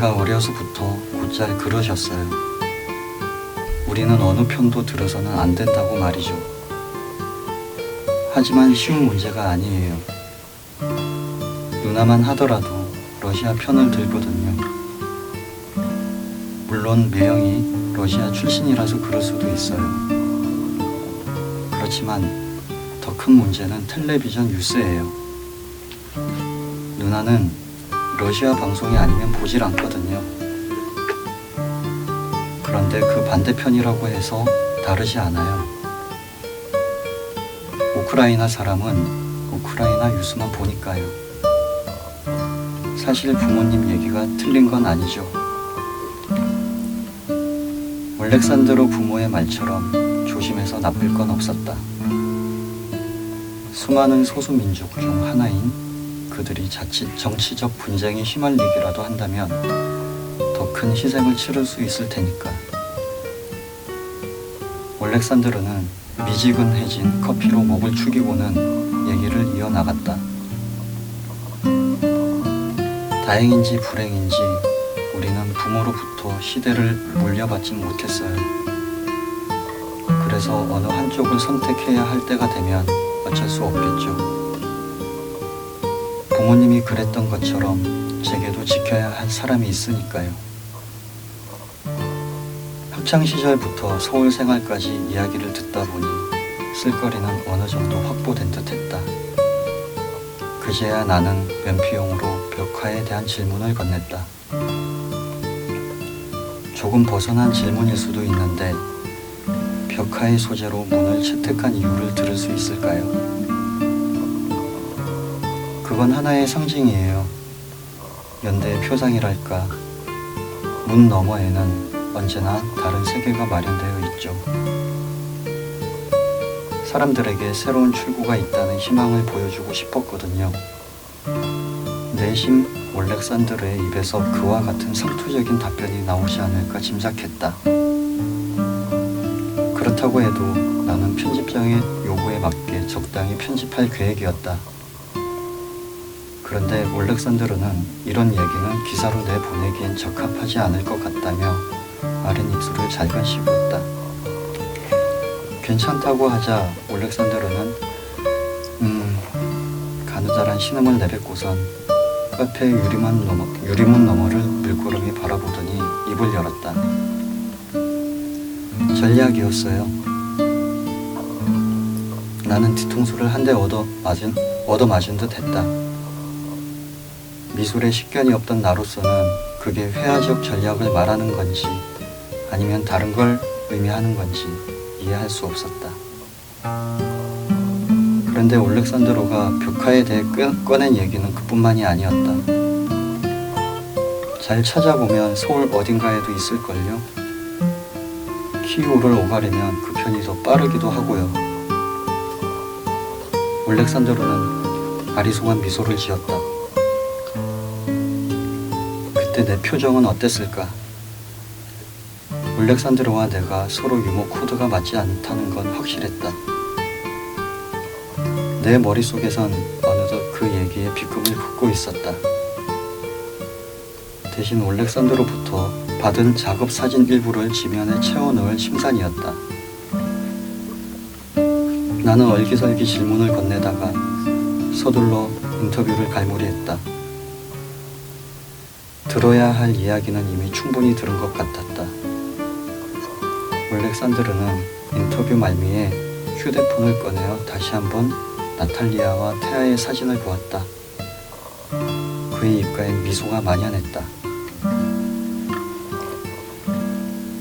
제가 어려서부터 곧잘 그러셨어요. 우리는 어느 편도 들어서는 안 된다고 말이죠. 하지만 쉬운 문제가 아니에요. 누나만 하더라도 러시아 편을 들거든요. 물론 매형이 러시아 출신이라서 그럴 수도 있어요. 그렇지만 더 큰 문제는 텔레비전 뉴스예요. 누나는 러시아 방송이 아니면 보질 않거든요. 그런데 그 반대편이라고 해서 다르지 않아요. 우크라이나 사람은 우크라이나 뉴스만 보니까요. 사실 부모님 얘기가 틀린 건 아니죠. 올렉산드로 부모의 말처럼 조심해서 나쁠 건 없었다. 수많은 소수민족 중 하나인 그들이 자칫 정치적 분쟁에 휘말리기라도 한다면 더 큰 희생을 치를 수 있을 테니까. 올렉산드르는 미지근해진 커피로 목을 축이고는 얘기를 이어나갔다. 다행인지 불행인지 우리는 부모로부터 시대를 물려받지 못했어요. 그래서 어느 한쪽을 선택해야 할 때가 되면 어쩔 수 없겠죠. 부모님이 그랬던 것처럼 제게도 지켜야 할 사람이 있으니까요. 학창시절부터 서울 생활까지 이야기를 듣다 보니 쓸거리는 어느 정도 확보된 듯 했다. 그제야 나는 면피용으로 벽화에 대한 질문을 건넸다. 조금 벗어난 질문일 수도 있는데 벽화의 소재로 문을 채택한 이유를 들을 수 있을까요? 그건 하나의 상징이에요. 연대의 표상이랄까. 문 너머에는 언제나 다른 세계가 마련되어 있죠. 사람들에게 새로운 출구가 있다는 희망을 보여주고 싶었거든요. 내심 올렉산드르의 입에서 그와 같은 상투적인 답변이 나오지 않을까 짐작했다. 그렇다고 해도 나는 편집장의 요구에 맞게 적당히 편집할 계획이었다. 그런데 올렉산드르는 이런 얘기는 기사로 내보내기엔 적합하지 않을 것 같다며 마른 입술을 잘근 씹었다. 괜찮다고 하자 올렉산드르는 가느다란 신음을 내뱉고선 카페 유리문 너머를 물끄러미 바라보더니 입을 열었다. 전략이었어요. 나는 뒤통수를 한 대 얻어맞은 듯 했다. 미술에 식견이 없던 나로서는 그게 회화적 전략을 말하는 건지 아니면 다른 걸 의미하는 건지 이해할 수 없었다. 그런데 올렉산드로가 벽화에 대해 꺼낸 얘기는 그뿐만이 아니었다. 잘 찾아보면 서울 어딘가에도 있을걸요. 키이우를 오가려면 그 편이 더 빠르기도 하고요. 올렉산드로는 아리송한 미소를 지었다. 그때 내 표정은 어땠을까? 올렉산드로와 내가 서로 유머 코드가 맞지 않다는 건 확실했다. 내 머릿속에선 어느덧 그 얘기에 비금을 긋고 있었다. 대신 올렉산드로부터 받은 작업 사진 일부를 지면에 채워넣을 심산이었다. 나는 얼기설기 질문을 건네다가 서둘러 인터뷰를 갈무리했다. 들어야 할 이야기는 이미 충분히 들은 것 같았다. 올렉산드르는 인터뷰 말미에 휴대폰을 꺼내어 다시 한번 나탈리아와 태아의 사진을 보았다. 그의 입가엔 미소가 만연했다.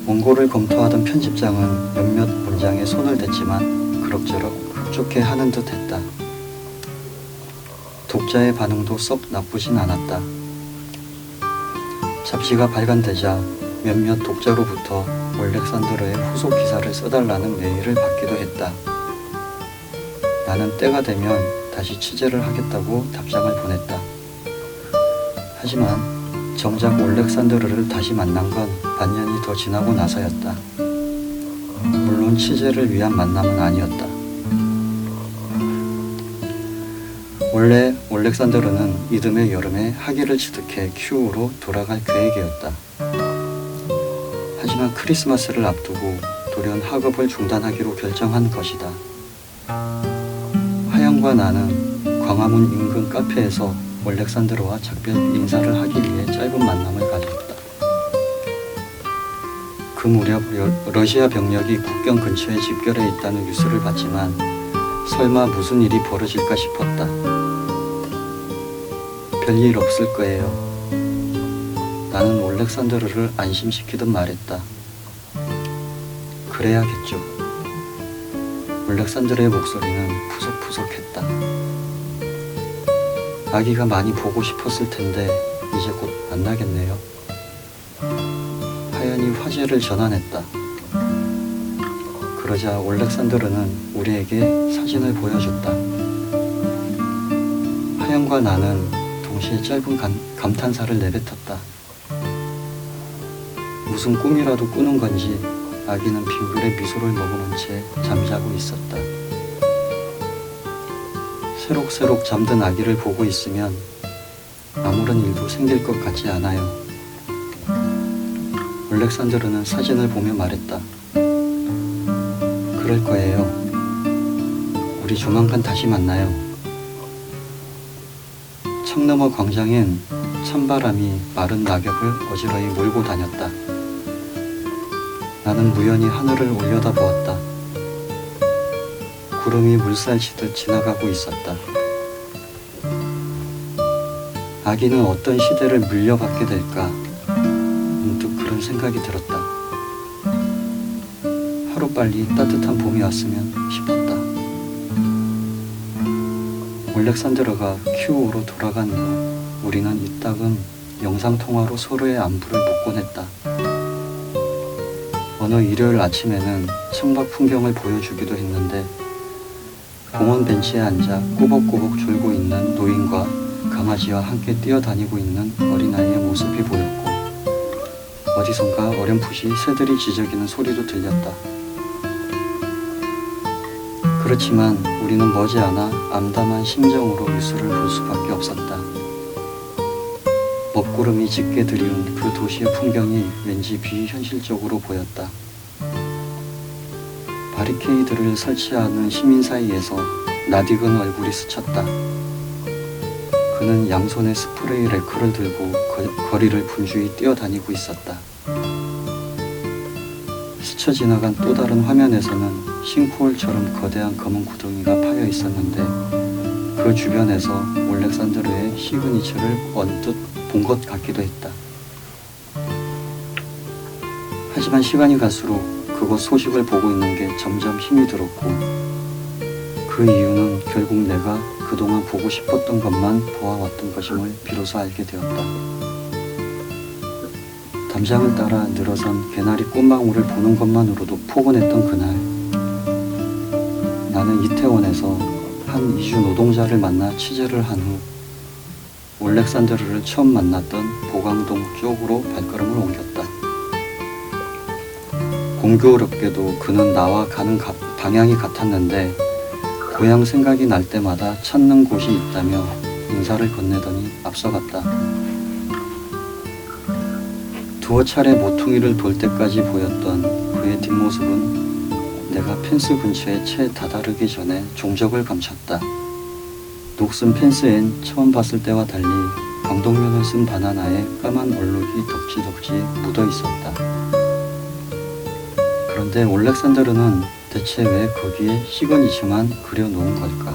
원고를 검토하던 편집장은 몇몇 문장에 손을 댔지만 그럭저럭 흡족해 하는 듯 했다. 독자의 반응도 썩 나쁘진 않았다. 잡지가 발간되자 몇몇 독자로부터 올렉산드르의 후속 기사를 써달라는 메일을 받기도 했다. 나는 때가 되면 다시 취재를 하겠다고 답장을 보냈다. 하지만 정작 올렉산드르를 다시 만난 건 반년이 더 지나고 나서였다. 물론 취재를 위한 만남은 아니었다. 원래 올렉산드르는 이듬해 여름에 학예를 취득해 키우로 돌아갈 계획이었다. 하지만 크리스마스를 앞두고 돌연 학업을 중단하기로 결정한 것이다. 하연과 나는 광화문 인근 카페에서 올렉산드르와 작별 인사를 하기 위해 짧은 만남을 가졌다. 그 무렵 러시아 병력이 국경 근처에 집결해 있다는 뉴스를 봤지만 설마 무슨 일이 벌어질까 싶었다. 별일 없을 거예요. 나는 올렉산드르를 안심시키듯 말했다. 그래야겠죠. 올렉산드르의 목소리는 푸석푸석했다. 아기가 많이 보고 싶었을 텐데 이제 곧 만나겠네요. 하연이 화제를 전환했다. 그러자 올렉산드르는 우리에게 사진을 보여줬다. 하연과 나는 동시에 짧은 감탄사를 내뱉었다. 무슨 꿈이라도 꾸는 건지 아기는 빙글에 미소를 머금은 채 잠자고 있었다. 새록새록 잠든 아기를 보고 있으면 아무런 일도 생길 것 같지 않아요. 올렉산드르는 사진을 보며 말했다. 그럴 거예요. 우리 조만간 다시 만나요. 창 너머 광장엔 찬바람이 마른 낙엽을 어지러이 몰고 다녔다. 나는 무연히 하늘을 올려다보았다. 구름이 물살치듯 지나가고 있었다. 아기는 어떤 시대를 물려받게 될까? 문득 그런 생각이 들었다. 하루빨리 따뜻한 봄이 왔으면 싶었다. 올렉산드르가 키우로 돌아간 후 우리는 이따금 영상통화로 서로의 안부를 묻곤 했다. 어느 일요일 아침에는 창밖 풍경을 보여주기도 했는데 공원 벤치에 앉아 꾸벅꾸벅 졸고 있는 노인과 강아지와 함께 뛰어다니고 있는 어린아이의 모습이 보였고 어디선가 어렴풋이 새들이 지저귀는 소리도 들렸다. 그렇지만 우리는 머지않아 암담한 심정으로 뉴스를 볼 수밖에 없었다. 먹구름이 짙게 드리운 그 도시의 풍경이 왠지 비현실적으로 보였다. 바리케이드를 설치하는 시민 사이에서 낯익은 얼굴이 스쳤다. 그는 양손에 스프레이 래커를 들고 거리를 분주히 뛰어다니고 있었다. 스쳐 지나간 또 다른 화면에서는 싱크홀처럼 거대한 검은 구덩이가 파여 있었는데 그 주변에서 올렉산드르의 시그니처를 언뜻 본 것 같기도 했다. 하지만 시간이 갈수록 그곳 소식을 보고 있는 게 점점 힘이 들었고 그 이유는 결국 내가 그동안 보고 싶었던 것만 보아왔던 것임을 비로소 알게 되었다. 담장을 따라 늘어선 개나리 꽃망울을 보는 것만으로도 포근했던 그날 나는 이태원에서 한 이주 노동자를 만나 취재를 한 후 올렉산드르를 처음 만났던 보강동 쪽으로 발걸음을 옮겼다. 공교롭게도 그는 나와 가는 방향이 같았는데 고향 생각이 날 때마다 찾는 곳이 있다며 인사를 건네더니 앞서갔다. 두어 차례 모퉁이를 돌 때까지 보였던 그의 뒷모습은 내가 펜스 근처에 채 다다르기 전에 종적을 감췄다. 녹슨 펜스엔 처음 봤을 때와 달리 강동면을 쓴 바나나에 까만 얼룩이 덕지덕지 묻어 있었다. 그런데 올렉산드르는 대체 왜 거기에 시그니처만 그려놓은 걸까?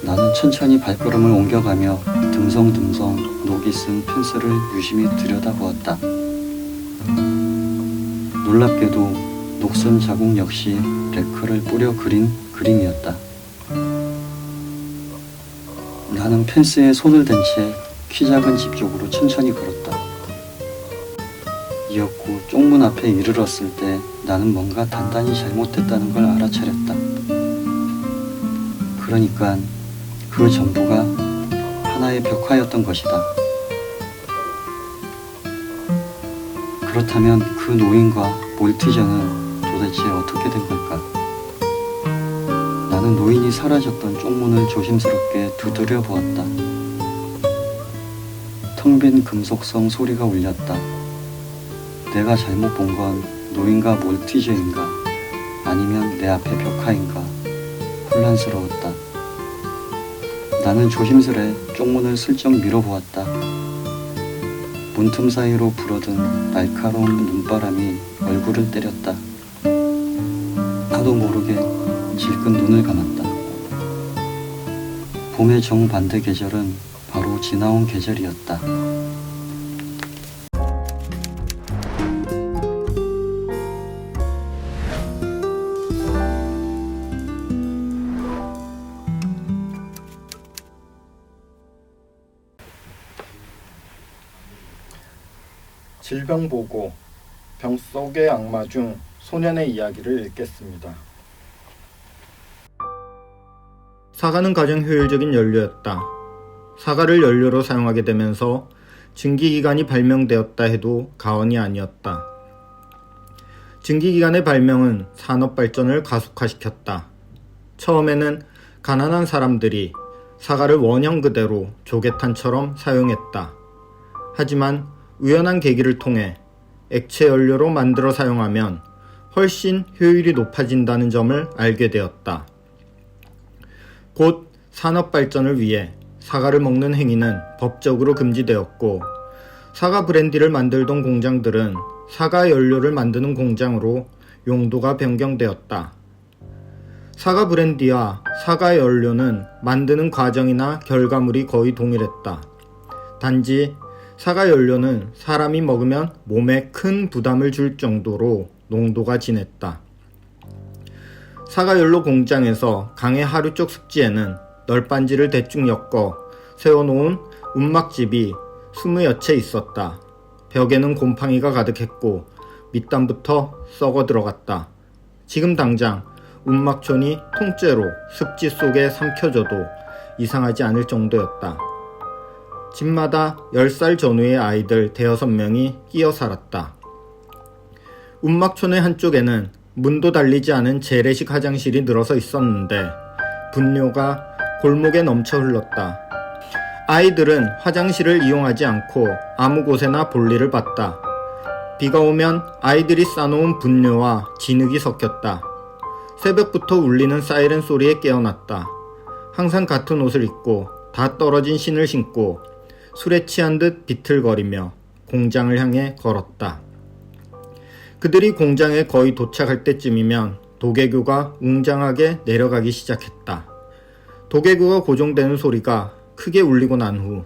나는 천천히 발걸음을 옮겨가며 듬성듬성 녹이 쓴 펜스를 유심히 들여다보았다. 놀랍게도 녹슨 자국 역시 래커를 뿌려 그린 그림이었다. 나는 펜스에 손을 댄 채 키 작은 집 쪽으로 천천히 걸었다. 이었고 쪽문 앞에 이르렀을 때 나는 뭔가 단단히 잘못됐다는 걸 알아차렸다. 그러니까 그 전부가 하나의 벽화였던 것이다. 그렇다면 그 노인과 몰티저는 도대체 어떻게 된 걸까? 나는 나는 노인이 사라졌던 쪽문을 조심스럽게 두드려 보았다. 텅 빈 금속성 소리가 울렸다. 내가 잘못 본 건 노인가 몰티즈인가 아니면 내 앞에 벽화인가 혼란스러웠다. 나는 조심스레 쪽문을 슬쩍 밀어보았다. 문틈 사이로 불어든 날카로운 눈바람이 얼굴을 때렸다. 나도 모르게 질끈 눈을 감았다. 봄의 정반대 계절은 바로 지나온 계절이었다. 질병보고, 병 속의 악마 중 소년의 이야기를 읽겠습니다. 사과는 가장 효율적인 연료였다. 사과를 연료로 사용하게 되면서 증기기관이 발명되었다 해도 과언이 아니었다. 증기기관의 발명은 산업발전을 가속화시켰다. 처음에는 가난한 사람들이 사과를 원형 그대로 조개탄처럼 사용했다. 하지만 우연한 계기를 통해 액체 연료로 만들어 사용하면 훨씬 효율이 높아진다는 점을 알게 되었다. 곧 산업 발전을 위해 사과를 먹는 행위는 법적으로 금지되었고, 사과 브랜디를 만들던 공장들은 사과 연료를 만드는 공장으로 용도가 변경되었다. 사과 브랜디와 사과 연료는 만드는 과정이나 결과물이 거의 동일했다. 단지 사과 연료는 사람이 먹으면 몸에 큰 부담을 줄 정도로 농도가 진했다. 사과 연료 공장에서 강의 하루 쪽 습지에는 널빤지를 대충 엮어 세워놓은 움막집이 20여 채 있었다. 벽에는 곰팡이가 가득했고 밑단부터 썩어 들어갔다. 지금 당장 움막촌이 통째로 습지 속에 삼켜져도 이상하지 않을 정도였다. 집마다 10살 전후의 아이들 5-6명이 끼어 살았다. 움막촌의 한쪽에는 문도 달리지 않은 재래식 화장실이 늘어서 있었는데 분뇨가 골목에 넘쳐 흘렀다. 아이들은 화장실을 이용하지 않고 아무 곳에나 볼일을 봤다. 비가 오면 아이들이 싸놓은 분뇨와 진흙이 섞였다. 새벽부터 울리는 사이렌 소리에 깨어났다. 항상 같은 옷을 입고 다 떨어진 신을 신고 술에 취한 듯 비틀거리며 공장을 향해 걸었다. 그들이 공장에 거의 도착할 때쯤이면 도개교가 웅장하게 내려가기 시작했다. 도개교가 고정되는 소리가 크게 울리고 난 후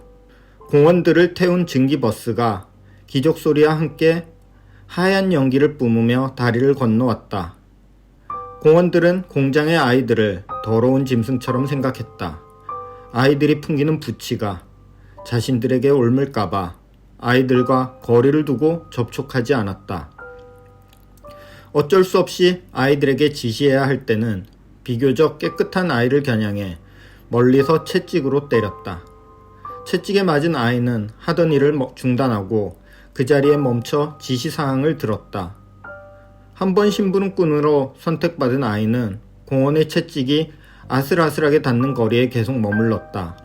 공원들을 태운 증기버스가 기적소리와 함께 하얀 연기를 뿜으며 다리를 건너왔다. 공원들은 공장의 아이들을 더러운 짐승처럼 생각했다. 아이들이 풍기는 부치가 자신들에게 옮을까봐 아이들과 거리를 두고 접촉하지 않았다. 어쩔 수 없이 아이들에게 지시해야 할 때는 비교적 깨끗한 아이를 겨냥해 멀리서 채찍으로 때렸다. 채찍에 맞은 아이는 하던 일을 중단하고 그 자리에 멈춰 지시사항을 들었다. 한 번 심부름꾼으로 선택받은 아이는 공원의 채찍이 아슬아슬하게 닿는 거리에 계속 머물렀다.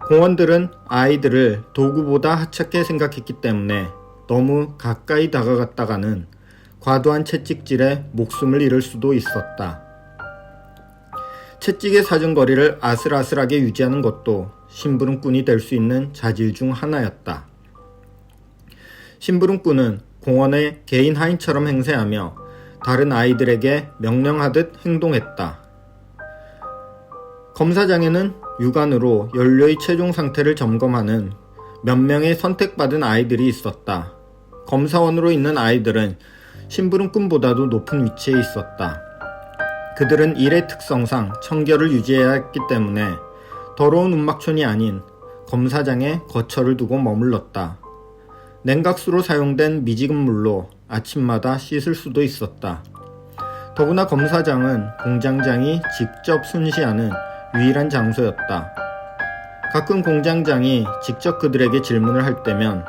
공원들은 아이들을 도구보다 하찮게 생각했기 때문에 너무 가까이 다가갔다가는 과도한 채찍질에 목숨을 잃을 수도 있었다. 채찍의 사정거리를 아슬아슬하게 유지하는 것도 심부름꾼이 될 수 있는 자질 중 하나였다. 심부름꾼은 공원의 개인 하인처럼 행세하며 다른 아이들에게 명령하듯 행동했다. 검사장에는 육안으로 연료의 최종 상태를 점검하는 몇 명의 선택받은 아이들이 있었다. 검사원으로 있는 아이들은 심부름꾼보다도 높은 위치에 있었다. 그들은 일의 특성상 청결을 유지해야 했기 때문에 더러운 움막촌이 아닌 검사장에 거처를 두고 머물렀다. 냉각수로 사용된 미지근 물로 아침마다 씻을 수도 있었다. 더구나 검사장은 공장장이 직접 순시하는 유일한 장소였다. 가끔 공장장이 직접 그들에게 질문을 할 때면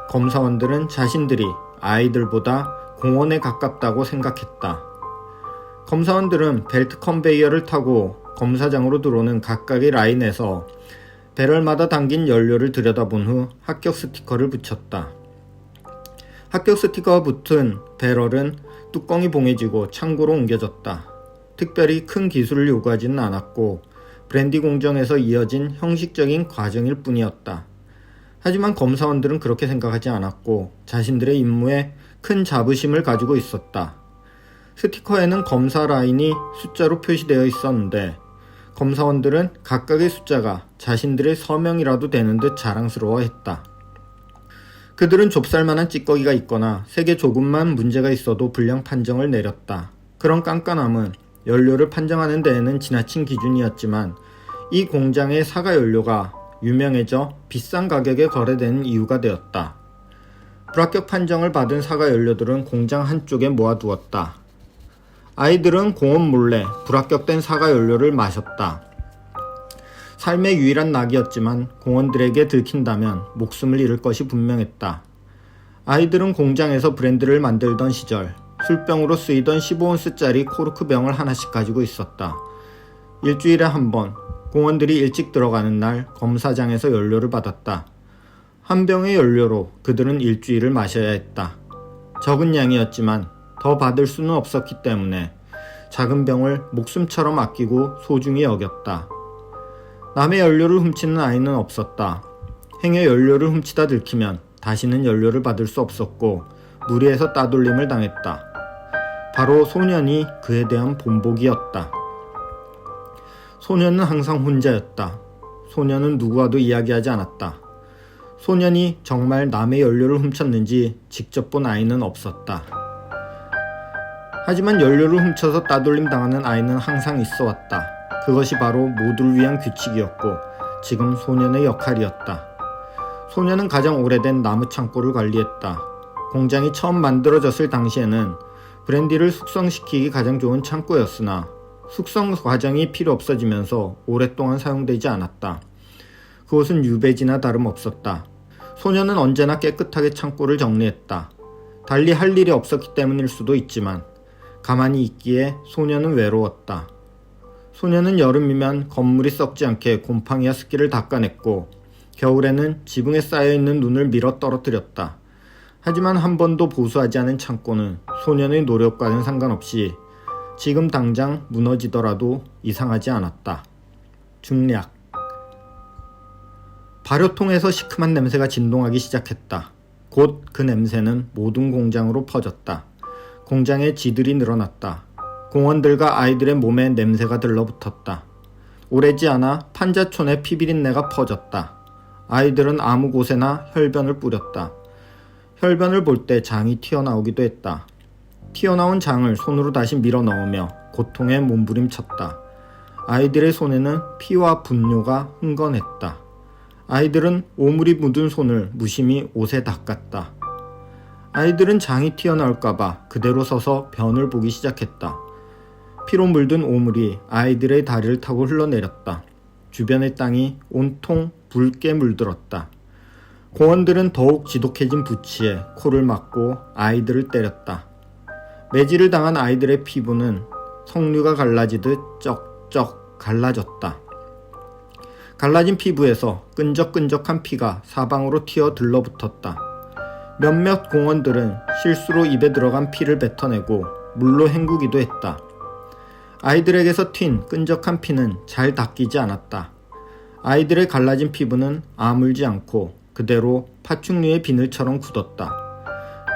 검사원들은 자신들이 아이들보다 공원에 가깝다고 생각했다. 검사원들은 벨트 컨베이어를 타고 검사장으로 들어오는 각각의 라인에서 배럴마다 담긴 연료를 들여다본 후 합격 스티커를 붙였다. 합격 스티커가 붙은 배럴은 뚜껑이 봉해지고 창고로 옮겨졌다. 특별히 큰 기술을 요구하지는 않았고 브랜디 공정에서 이어진 형식적인 과정일 뿐이었다. 하지만 검사원들은 그렇게 생각하지 않았고 자신들의 임무에 큰 자부심을 가지고 있었다. 스티커에는 검사 라인이 숫자로 표시되어 있었는데 검사원들은 각각의 숫자가 자신들의 서명이라도 되는 듯 자랑스러워했다. 그들은 좁쌀만한 찌꺼기가 있거나 색에 조금만 문제가 있어도 불량 판정을 내렸다. 그런 깐깐함은 연료를 판정하는 데에는 지나친 기준이었지만 이 공장의 사과 연료가 유명해져 비싼 가격에 거래되는 이유가 되었다. 불합격 판정을 받은 사과 연료들은 공장 한쪽에 모아두었다. 아이들은 공원 몰래 불합격된 사과 연료를 마셨다. 삶의 유일한 낙이었지만 공원들에게 들킨다면 목숨을 잃을 것이 분명했다. 아이들은 공장에서 브랜드를 만들던 시절 술병으로 쓰이던 15온스짜리 코르크병을 하나씩 가지고 있었다. 일주일에 한 번 공원들이 일찍 들어가는 날 검사장에서 연료를 받았다. 한 병의 연료로 그들은 일주일을 마셔야 했다. 적은 양이었지만 더 받을 수는 없었기 때문에 작은 병을 목숨처럼 아끼고 소중히 여겼다. 남의 연료를 훔치는 아이는 없었다. 행여 연료를 훔치다 들키면 다시는 연료를 받을 수 없었고 무리해서 따돌림을 당했다. 바로 소년이 그에 대한 본보기였다. 소년은 항상 혼자였다. 소년은 누구와도 이야기하지 않았다. 소년이 정말 남의 연료를 훔쳤는지 직접 본 아이는 없었다. 하지만 연료를 훔쳐서 따돌림 당하는 아이는 항상 있어 왔다. 그것이 바로 모두를 위한 규칙이었고 지금 소년의 역할이었다. 소년은 가장 오래된 나무 창고를 관리했다. 공장이 처음 만들어졌을 당시에는 브랜디를 숙성시키기 가장 좋은 창고였으나 숙성 과정이 필요 없어지면서 오랫동안 사용되지 않았다. 그곳은 유배지나 다름없었다. 소년은 언제나 깨끗하게 창고를 정리했다. 달리 할 일이 없었기 때문일 수도 있지만 가만히 있기에 소년은 외로웠다. 소년은 여름이면 건물이 썩지 않게 곰팡이와 습기를 닦아냈고 겨울에는 지붕에 쌓여있는 눈을 밀어 떨어뜨렸다. 하지만 한 번도 보수하지 않은 창고는 소년의 노력과는 상관없이 지금 당장 무너지더라도 이상하지 않았다. 중략. 발효통에서 시큼한 냄새가 진동하기 시작했다. 곧 그 냄새는 모든 공장으로 퍼졌다. 공장에 쥐들이 늘어났다. 공원들과 아이들의 몸에 냄새가 들러붙었다. 오래지 않아 판자촌에 피비린내가 퍼졌다. 아이들은 아무 곳에나 혈변을 뿌렸다. 혈변을 볼 때 장이 튀어나오기도 했다. 튀어나온 장을 손으로 다시 밀어 넣으며 고통에 몸부림쳤다. 아이들의 손에는 피와 분뇨가 흥건했다. 아이들은 오물이 묻은 손을 무심히 옷에 닦았다. 아이들은 장이 튀어나올까봐 그대로 서서 변을 보기 시작했다. 피로 물든 오물이 아이들의 다리를 타고 흘러내렸다. 주변의 땅이 온통 붉게 물들었다. 공원들은 더욱 지독해진 부치에 코를 막고 아이들을 때렸다. 매질을 당한 아이들의 피부는 석류가 갈라지듯 쩍쩍 갈라졌다. 갈라진 피부에서 끈적끈적한 피가 사방으로 튀어 들러붙었다. 몇몇 공원들은 실수로 입에 들어간 피를 뱉어내고 물로 헹구기도 했다. 아이들에게서 튄 끈적한 피는 잘 닦이지 않았다. 아이들의 갈라진 피부는 아물지 않고 그대로 파충류의 비늘처럼 굳었다.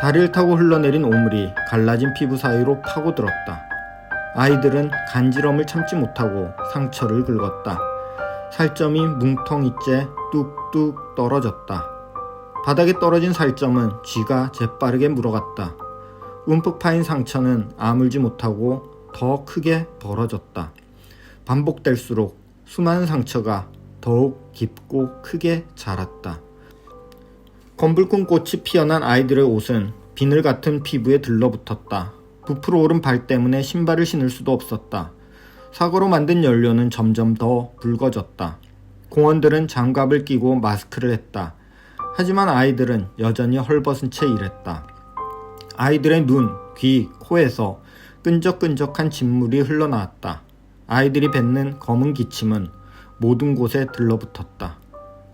다리를 타고 흘러내린 오물이 갈라진 피부 사이로 파고들었다. 아이들은 간지럼을 참지 못하고 상처를 긁었다. 살점이 뭉텅이째 뚝뚝 떨어졌다. 바닥에 떨어진 살점은 쥐가 재빠르게 물어갔다. 움푹 파인 상처는 아물지 못하고 더 크게 벌어졌다. 반복될수록 수많은 상처가 더욱 깊고 크게 자랐다. 검붉은 꽃이 피어난 아이들의 옷은 비늘 같은 피부에 들러붙었다. 부풀어 오른 발 때문에 신발을 신을 수도 없었다. 사과로 만든 연료는 점점 더 붉어졌다. 공원들은 장갑을 끼고 마스크를 했다. 하지만 아이들은 여전히 헐벗은 채 일했다. 아이들의 눈, 귀, 코에서 끈적끈적한 진물이 흘러나왔다. 아이들이 뱉는 검은 기침은 모든 곳에 들러붙었다.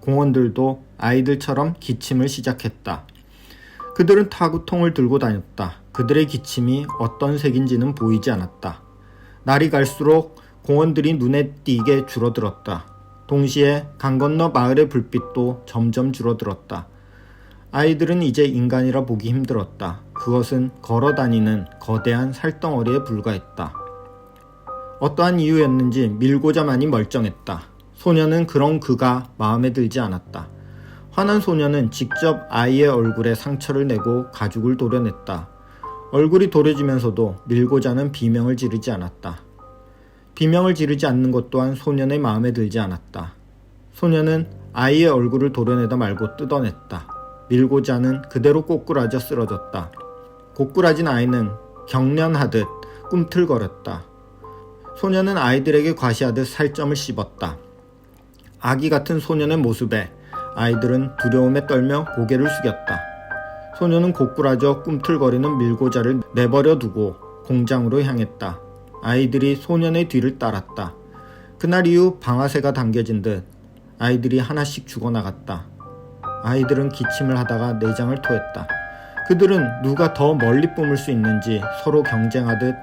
공원들도 아이들처럼 기침을 시작했다. 그들은 타구통을 들고 다녔다. 그들의 기침이 어떤 색인지는 보이지 않았다. 날이 갈수록 공원들이 눈에 띄게 줄어들었다. 동시에 강 건너 마을의 불빛도 점점 줄어들었다. 아이들은 이제 인간이라 보기 힘들었다. 그것은 걸어다니는 거대한 살덩어리에 불과했다. 어떠한 이유였는지 밀고자만이 멀쩡했다. 소녀는 그런 그가 마음에 들지 않았다. 화난 소녀는 직접 아이의 얼굴에 상처를 내고 가죽을 도려냈다. 얼굴이 도려지면서도 밀고자는 비명을 지르지 않았다. 비명을 지르지 않는 것 또한 소년의 마음에 들지 않았다. 소년은 아이의 얼굴을 도려내다 말고 뜯어냈다. 밀고자는 그대로 꼬꾸라져 쓰러졌다. 고꾸라진 아이는 경련하듯 꿈틀거렸다. 소년은 아이들에게 과시하듯 살점을 씹었다. 아기 같은 소년의 모습에 아이들은 두려움에 떨며 고개를 숙였다. 소년은 고꾸라져 꿈틀거리는 밀고자를 내버려 두고 공장으로 향했다. 아이들이 소년의 뒤를 따랐다. 그날 이후 방아쇠가 당겨진 듯 아이들이 하나씩 죽어나갔다. 아이들은 기침을 하다가 내장을 토했다. 그들은 누가 더 멀리 뿜을 수 있는지 서로 경쟁하듯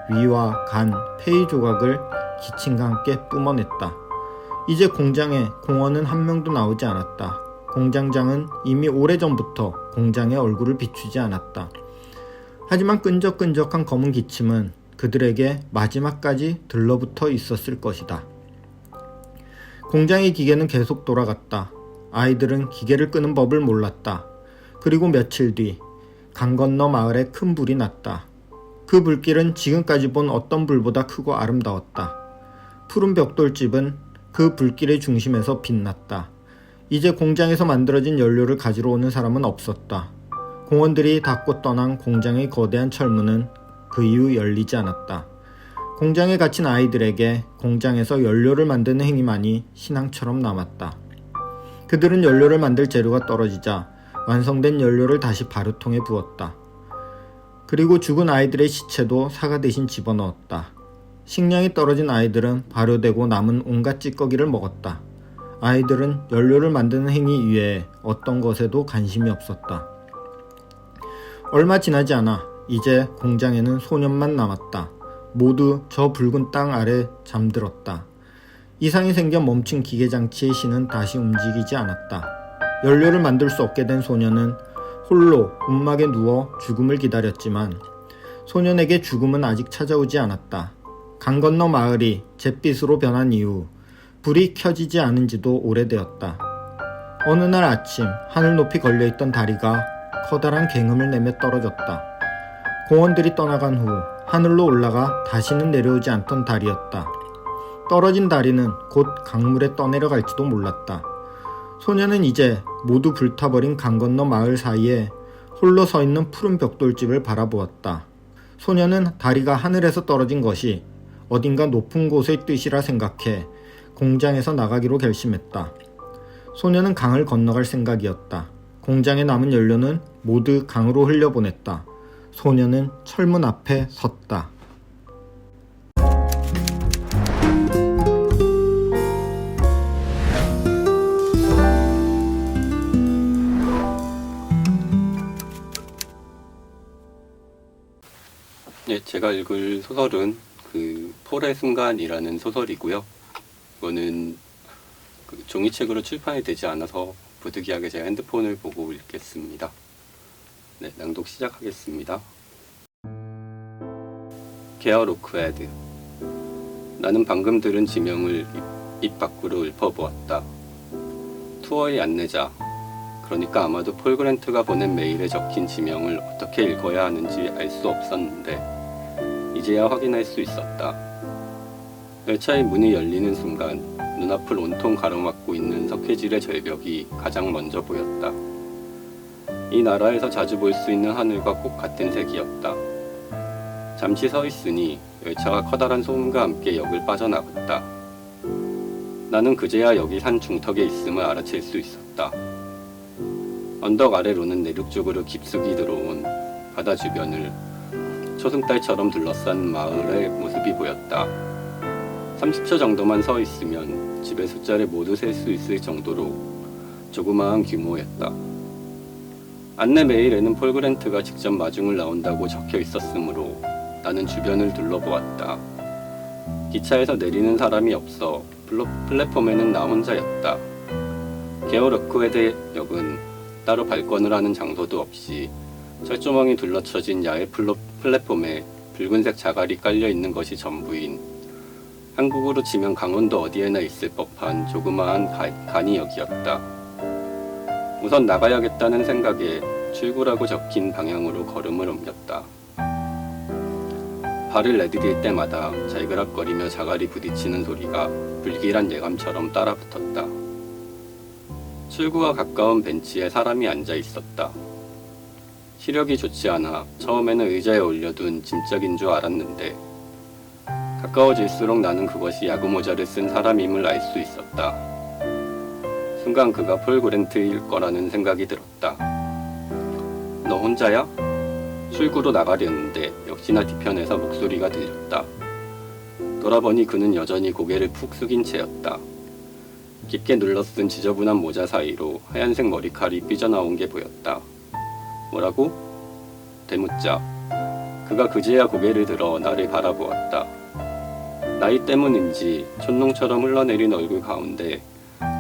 위와 간, 폐의 조각을 기침과 함께 뿜어냈다. 이제 공장에 공원은 한 명도 나오지 않았다. 공장장은 이미 오래전부터 공장의 얼굴을 비추지 않았다. 하지만 끈적끈적한 검은 기침은 그들에게 마지막까지 들러붙어 있었을 것이다. 공장의 기계는 계속 돌아갔다. 아이들은 기계를 끄는 법을 몰랐다. 그리고 며칠 뒤 강 건너 마을에 큰 불이 났다. 그 불길은 지금까지 본 어떤 불보다 크고 아름다웠다. 푸른 벽돌집은 그 불길의 중심에서 빛났다. 이제 공장에서 만들어진 연료를 가지러 오는 사람은 없었다. 공원들이 닫고 떠난 공장의 거대한 철문은 그 이후 열리지 않았다. 공장에 갇힌 아이들에게 공장에서 연료를 만드는 행위만이 신앙처럼 남았다. 그들은 연료를 만들 재료가 떨어지자 완성된 연료를 다시 발효통에 부었다. 그리고 죽은 아이들의 시체도 사과 대신 집어넣었다. 식량이 떨어진 아이들은 발효되고 남은 온갖 찌꺼기를 먹었다. 아이들은 연료를 만드는 행위 이외에 어떤 것에도 관심이 없었다. 얼마 지나지 않아 이제 공장에는 소년만 남았다. 모두 저 붉은 땅 아래 잠들었다. 이상이 생겨 멈춘 기계장치의 신은 다시 움직이지 않았다. 연료를 만들 수 없게 된 소년은 홀로 움막에 누워 죽음을 기다렸지만 소년에게 죽음은 아직 찾아오지 않았다. 강 건너 마을이 잿빛으로 변한 이후 불이 켜지지 않은 지도 오래되었다. 어느 날 아침 하늘 높이 걸려있던 다리가 커다란 굉음을 내며 떨어졌다. 공원들이 떠나간 후 하늘로 올라가 다시는 내려오지 않던 다리였다. 떨어진 다리는 곧 강물에 떠내려갈지도 몰랐다. 소녀는 이제 모두 불타버린 강 건너 마을 사이에 홀로 서 있는 푸른 벽돌집을 바라보았다. 소녀는 다리가 하늘에서 떨어진 것이 어딘가 높은 곳의 뜻이라 생각해 공장에서 나가기로 결심했다. 소녀는 강을 건너갈 생각이었다. 공장에 남은 연료는 모두 강으로 흘려보냈다. 소녀는 철문 앞에 섰다. 예, 제가 읽을 소설은 폴의 순간이라는 소설이고요. 이거는 종이책으로 출판이 되지 않아서 부득이하게 제가 핸드폰을 보고 읽겠습니다. 네, 낭독 시작하겠습니다. 게어 로크헤드. 나는 방금 들은 지명을 입 밖으로 읊어보았다. 투어의 안내자. 그러니까 아마도 폴 그랜트가 보낸 메일에 적힌 지명을 어떻게 읽어야 하는지 알 수 없었는데 이제야 확인할 수 있었다. 열차의 문이 열리는 순간 눈앞을 온통 가로막고 있는 석회질의 절벽이 가장 먼저 보였다. 이 나라에서 자주 볼 수 있는 하늘과 꼭 같은 색이었다. 잠시 서 있으니 열차가 커다란 소음과 함께 역을 빠져나갔다. 나는 그제야 역이 산 중턱에 있음을 알아챌 수 있었다. 언덕 아래로는 내륙 쪽으로 깊숙이 들어온 바다 주변을 초승달처럼 둘러싼 마을의 모습이 보였다. 30초 정도만 서 있으면 집의 숫자를 모두 셀 수 있을 정도로 조그마한 규모였다. 안내 메일에는 폴 그랜트가 직접 마중을 나온다고 적혀 있었으므로 나는 주변을 둘러보았다. 기차에서 내리는 사람이 없어 플랫폼에는 나 혼자였다. 게어 로크웨드 역은 따로 발권을 하는 장소도 없이 철조망이 둘러쳐진 야외 플랫폼에 붉은색 자갈이 깔려 있는 것이 전부인 한국으로 치면 강원도 어디에나 있을 법한 조그마한 간이역이었다. 우선 나가야겠다는 생각에 출구라고 적힌 방향으로 걸음을 옮겼다. 발을 내디딜 때마다 잘그락거리며 자갈이 부딪히는 소리가 불길한 예감처럼 따라붙었다. 출구와 가까운 벤치에 사람이 앉아 있었다. 시력이 좋지 않아 처음에는 의자에 올려둔 짐짝인 줄 알았는데 가까워질수록 나는 그것이 야구모자를 쓴 사람임을 알 수 있었다. 순간 그가 폴 그랜트일 거라는 생각이 들었다. 너 혼자야? 출구로 나가려는데 역시나 뒤편에서 목소리가 들렸다. 돌아보니 그는 여전히 고개를 푹 숙인 채였다. 깊게 눌러쓴 지저분한 모자 사이로 하얀색 머리칼이 삐져나온 게 보였다. 뭐라고? 대묻자 그가 그제야 고개를 들어 나를 바라보았다. 나이 때문인지 촛농처럼 흘러내린 얼굴 가운데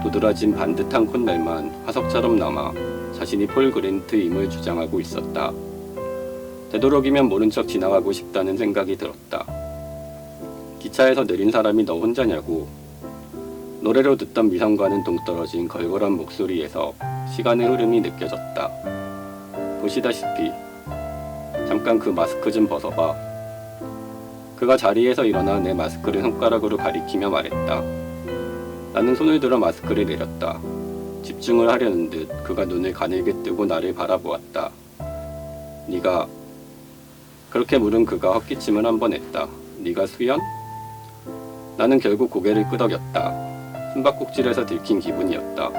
도드라진 반듯한 콧날만 화석처럼 남아 자신이 폴 그랜트임을 주장하고 있었다. 되도록이면 모른 척 지나가고 싶다는 생각이 들었다. 기차에서 내린 사람이 너 혼자냐고. 노래로 듣던 미성과는 동떨어진 걸걸한 목소리에서 시간의 흐름이 느껴졌다. 보시다시피 잠깐 그 마스크 좀 벗어봐. 그가 자리에서 일어나 내 마스크를 손가락으로 가리키며 말했다. 나는 손을 들어 마스크를 내렸다. 집중을 하려는 듯 그가 눈을 가늘게 뜨고 나를 바라보았다. 네가 그렇게 물은 그가 헛기침을 한번 했다. 네가 수연? 나는 결국 고개를 끄덕였다. 숨바꼭질에서 들킨 기분이었다.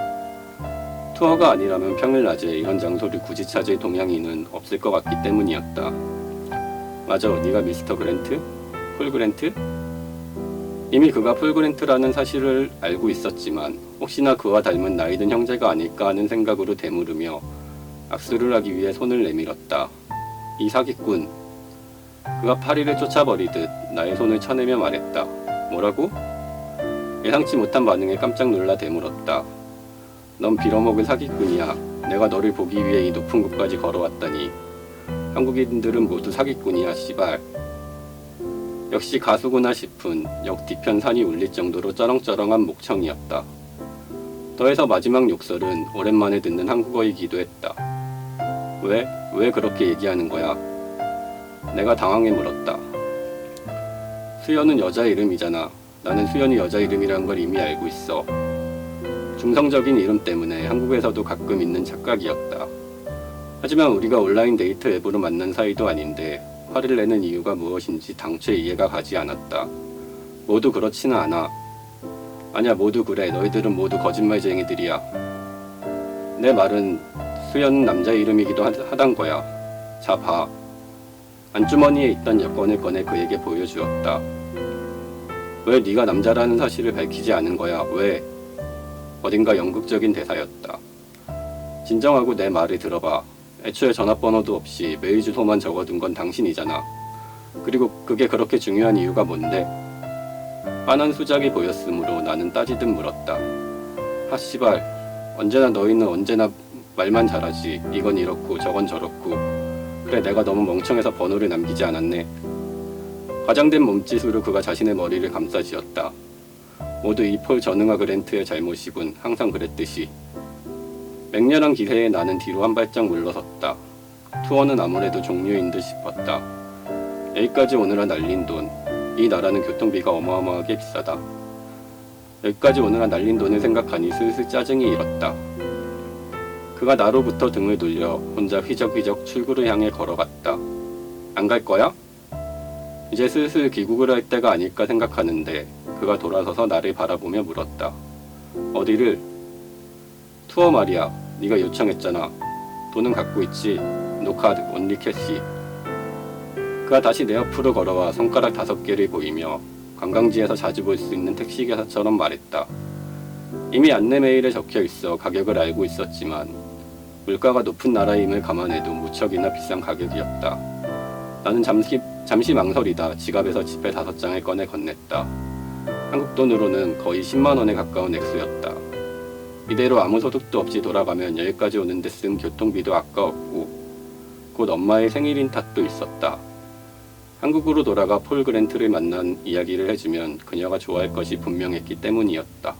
투어가 아니라면 평일 낮에 이런 장소를 굳이 찾을 동양인은 없을 것 같기 때문이었다. 맞아, 네가 미스터 그랜트? 폴 그랜트? 이미 그가 폴 그랜트라는 사실을 알고 있었지만 혹시나 그와 닮은 나이든 형제가 아닐까 하는 생각으로 되물으며 악수를 하기 위해 손을 내밀었다. 이 사기꾼. 그가 파리를 쫓아버리듯 나의 손을 쳐내며 말했다. 뭐라고? 예상치 못한 반응에 깜짝 놀라 되물었다. 넌 빌어먹을 사기꾼이야. 내가 너를 보기 위해 이 높은 곳까지 걸어왔다니. 한국인들은 모두 사기꾼이야, 씨발. 역시 가수구나 싶은 역 뒤편 산이 울릴 정도로 쩌렁쩌렁한 목청이었다. 더해서 마지막 욕설은 오랜만에 듣는 한국어이기도 했다. 왜 그렇게 얘기하는 거야? 내가 당황해 물었다. 수연은 여자 이름이잖아. 나는 수연이 여자 이름이란 걸 이미 알고 있어. 중성적인 이름 때문에 한국에서도 가끔 있는 착각이었다. 하지만 우리가 온라인 데이트 앱으로 만난 사이도 아닌데 화를 내는 이유가 무엇인지 당최 이해가 가지 않았다. 모두 그렇지는 않아. 아니야, 모두 그래. 너희들은 모두 거짓말쟁이들이야. 내 말은 수연은 남자 이름이기도 하단 거야. 자, 봐. 안주머니에 있던 여권을 꺼내 그에게 보여주었다. 왜 네가 남자라는 사실을 밝히지 않은 거야? 왜? 어딘가 연극적인 대사였다. 진정하고 내 말을 들어봐. 애초에 전화번호도 없이 메일 주소만 적어둔 건 당신이잖아. 그리고 그게 그렇게 중요한 이유가 뭔데? 빤한 수작이 보였으므로 나는 따지듯 물었다. 하 씨발, 언제나 너희는 언제나 말만 잘하지. 이건 이렇고 저건 저렇고. 그래, 내가 너무 멍청해서 번호를 남기지 않았네. 과장된 몸짓으로 그가 자신의 머리를 감싸쥐었다. 모두 이 폴 전응아 그랜트의 잘못이군. 항상 그랬듯이. 맹렬한 기세에 나는 뒤로 한 발짝 물러섰다. 투어는 아무래도 종료인 듯 싶었다. 여기까지 오느라 날린 돈. 이 나라는 교통비가 어마어마하게 비싸다. 여기까지 오느라 날린 돈을 생각하니 슬슬 짜증이 일었다. 그가 나로부터 등을 돌려 혼자 휘적휘적 출구를 향해 걸어갔다. 안 갈 거야? 이제 슬슬 귀국을 할 때가 아닐까 생각하는데 그가 돌아서서 나를 바라보며 물었다. 어디를? 투어 말이야. 네가 요청했잖아. 돈은 갖고 있지. 노카드, 온리 캐시. 그가 다시 내 앞으로 걸어와 손가락 5개를 보이며 관광지에서 자주 볼 수 있는 택시기사처럼 말했다. 이미 안내 메일에 적혀 있어 가격을 알고 있었지만 물가가 높은 나라임을 감안해도 무척이나 비싼 가격이었다. 나는 잠시 망설이다 지갑에서 지폐 5장을 꺼내 건넸다. 한국 돈으로는 거의 10만 원에 가까운 액수였다. 이대로 아무 소득도 없이 돌아가면 여기까지 오는데 쓴 교통비도 아까웠고 곧 엄마의 생일인 탓도 있었다. 한국으로 돌아가 폴 그랜트를 만난 이야기를 해주면 그녀가 좋아할 것이 분명했기 때문이었다.